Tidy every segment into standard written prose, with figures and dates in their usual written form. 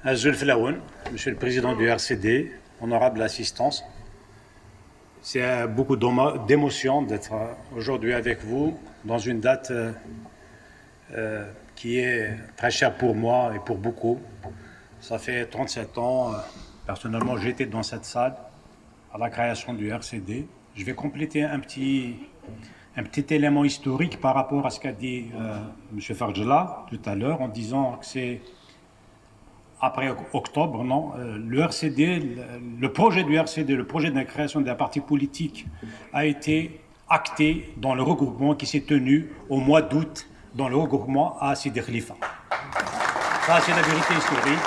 Azul Flaoun, Monsieur le Président du RCD, honorable assistance, c'est beaucoup d'émotion d'être aujourd'hui avec vous dans une date qui est très chère pour moi et pour beaucoup. Ça fait 37 ans, personnellement j'étais dans cette salle à la création du RCD. Je vais compléter un petit élément historique par rapport à ce qu'a dit M. Farjla tout à l'heure en disant que c'est après octobre, non, le RCD, le projet du RCD, le projet de la création d'un parti politique a été acté dans le regroupement qui s'est tenu au mois d'août dans le regroupement à Sidi Khalifa. Ça, c'est la vérité historique.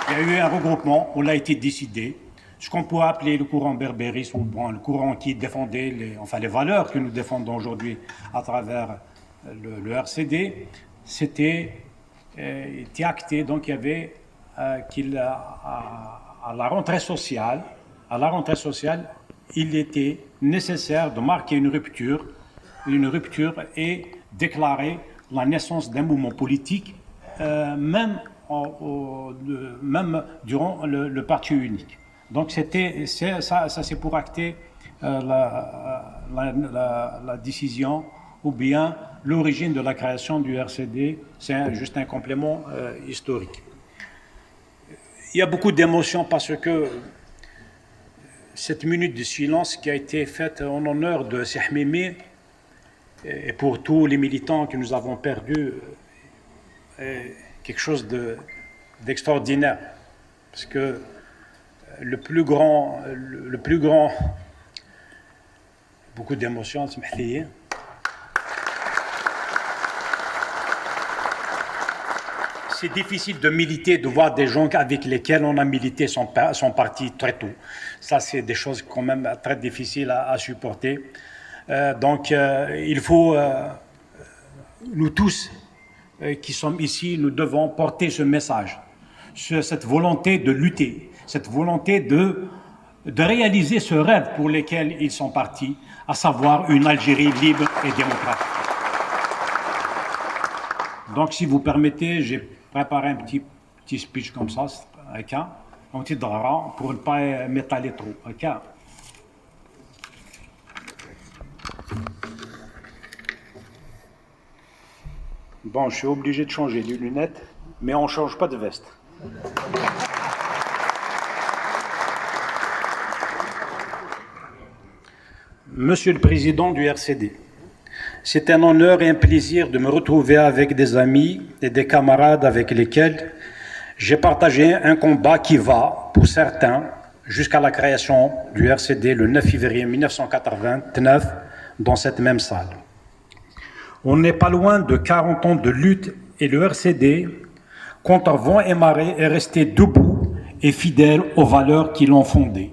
Il y a eu un regroupement, on l'a été décidé. Ce qu'on pourrait appeler le courant berbériste, ou bon, le courant qui défendait les valeurs que nous défendons aujourd'hui à travers le RCD, c'était acté. Donc il y avait à la rentrée sociale, il était nécessaire de marquer une rupture et déclarer la naissance d'un mouvement politique, même durant le parti unique. Donc ça c'est pour acter la décision ou bien l'origine de la création du RCD. C'est juste un complément historique. Il y a beaucoup d'émotions parce que cette minute de silence qui a été faite en honneur de Cheikh Mimi et pour tous les militants que nous avons perdus est quelque chose d'extraordinaire. Parce que le plus grand, beaucoup d'émotions, c'est difficile de militer, de voir des gens avec lesquels on a milité son parti très tôt. Ça, c'est des choses quand même très difficiles à supporter. Donc, il faut, nous tous qui sommes ici, nous devons porter ce message, cette volonté de lutter, cette volonté de réaliser ce rêve pour lequel ils sont partis, à savoir une Algérie libre et démocratique. Donc, si vous permettez, j'ai préparé un petit speech comme ça, un petit drara, pour ne pas m'étaler trop. Bon, je suis obligé de changer les lunettes, mais on ne change pas de veste. Monsieur le Président du RCD, c'est un honneur et un plaisir de me retrouver avec des amis et des camarades avec lesquels j'ai partagé un combat qui va, pour certains, jusqu'à la création du RCD le 9 février 1989 dans cette même salle. On n'est pas loin de 40 ans de lutte et le RCD, contre vent et marée, est resté debout et fidèle aux valeurs qui l'ont fondé.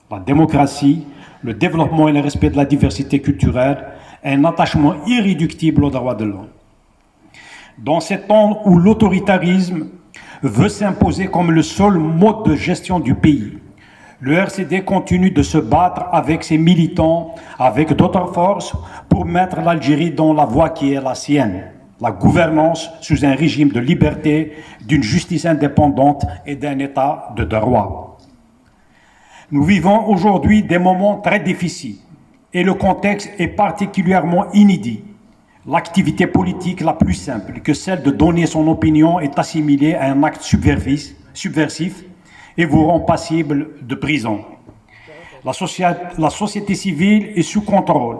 La démocratie, le développement et le respect de la diversité culturelle, un attachement irréductible aux droits de l'homme. Dans ces temps où l'autoritarisme veut s'imposer comme le seul mode de gestion du pays, le RCD continue de se battre avec ses militants, avec d'autres forces, pour mettre l'Algérie dans la voie qui est la sienne, la gouvernance sous un régime de liberté, d'une justice indépendante et d'un État de droit. Nous vivons aujourd'hui des moments très difficiles et le contexte est particulièrement inédit. L'activité politique la plus simple que celle de donner son opinion est assimilée à un acte subversif et vous rend passible de prison. La société civile est sous contrôle,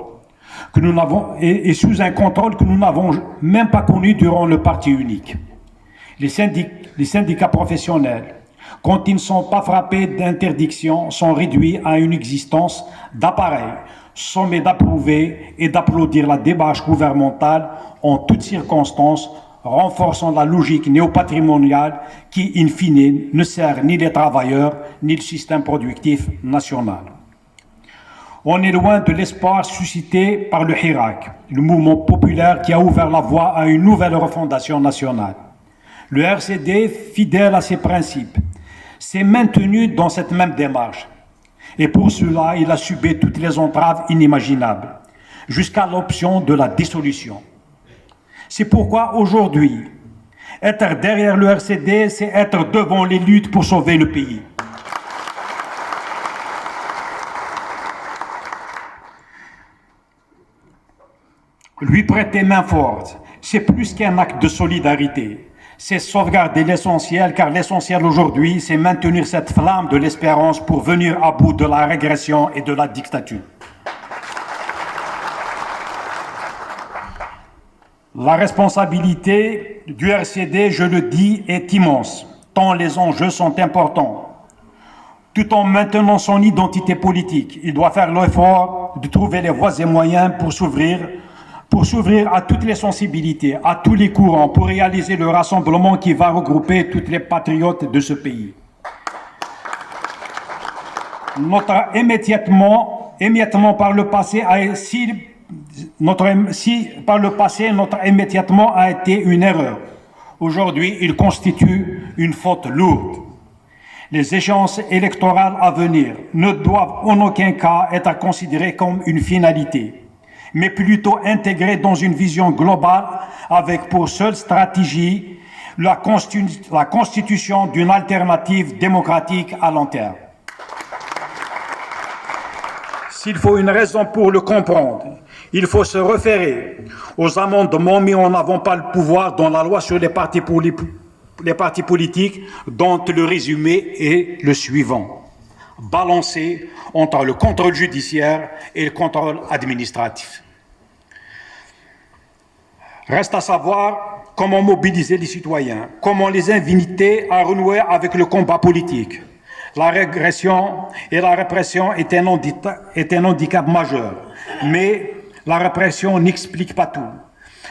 sous un contrôle que nous n'avons même pas connu durant le parti unique. Les syndicats professionnels, quand ils ne sont pas frappés d'interdiction, sont réduits à une existence d'appareil, sommés d'approuver et d'applaudir la démarche gouvernementale en toutes circonstances, renforçant la logique néopatrimoniale qui, in fine, ne sert ni les travailleurs ni le système productif national. On est loin de l'espoir suscité par le Hirak, le mouvement populaire qui a ouvert la voie à une nouvelle refondation nationale. Le RCD, fidèle à ses principes, s'est maintenu dans cette même démarche. Et pour cela, il a subi toutes les entraves inimaginables, jusqu'à l'option de la dissolution. C'est pourquoi aujourd'hui, Être derrière le RCD, c'est être devant les luttes pour sauver le pays. Lui prêter main forte, c'est plus qu'un acte de solidarité. C'est sauvegarder l'essentiel, car l'essentiel aujourd'hui, c'est maintenir cette flamme de l'espérance pour venir à bout de la régression et de la dictature. La responsabilité du RCD, je le dis, est immense, tant les enjeux sont importants. Tout en maintenant son identité politique, il doit faire l'effort de trouver les voies et moyens pour s'ouvrir à toutes les sensibilités, à tous les courants, pour réaliser le rassemblement qui va regrouper toutes les patriotes de ce pays. Notre émiettement par le passé notre émiettement a été une erreur. Aujourd'hui, il constitue une faute lourde. Les échéances électorales à venir ne doivent en aucun cas être considérées comme une finalité, mais plutôt intégrées dans une vision globale avec pour seule stratégie la constitution d'une alternative démocratique à long terme. S'il faut une raison pour le comprendre, il faut se référer aux amendements mis en avant par le pouvoir dans la loi sur les partis politiques, dont le résumé est le suivant: balancé entre le contrôle judiciaire et le contrôle administratif. Reste à savoir comment mobiliser les citoyens, comment les inviter à renouer avec le combat politique. La régression et la répression est un handicap majeur, mais la répression n'explique pas tout.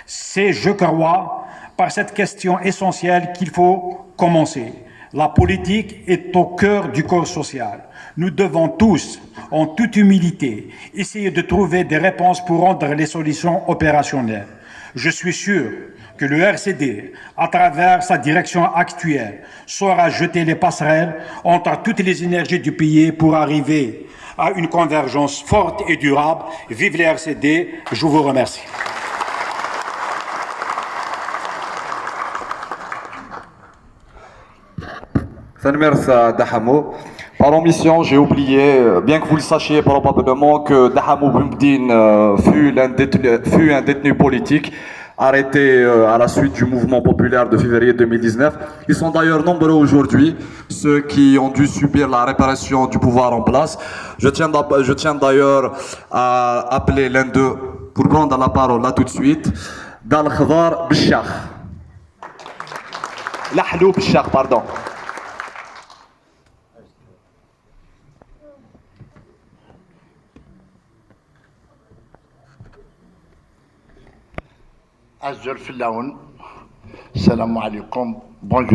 C'est, je crois, par cette question essentielle qu'il faut commencer. La politique est au cœur du corps social. Nous devons tous, en toute humilité, essayer de trouver des réponses pour rendre les solutions opérationnelles. Je suis sûr que le RCD, à travers sa direction actuelle, saura jeter les passerelles entre toutes les énergies du pays pour arriver à une convergence forte et durable. Vive le RCD, je vous remercie. Dahamo. Par omission, j'ai oublié, bien que vous le sachiez probablement, que Dahamo Boumdine fut un détenu politique arrêté à la suite du mouvement populaire de février 2019. Ils sont d'ailleurs nombreux aujourd'hui, ceux qui ont dû subir la répression du pouvoir en place. Je tiens d'ailleurs à appeler l'un d'eux pour prendre la parole là tout de suite. Dal Khadar Bishar. Lahlou Bishar, pardon. أزر في اللون. السلام عليكم. Bonjour.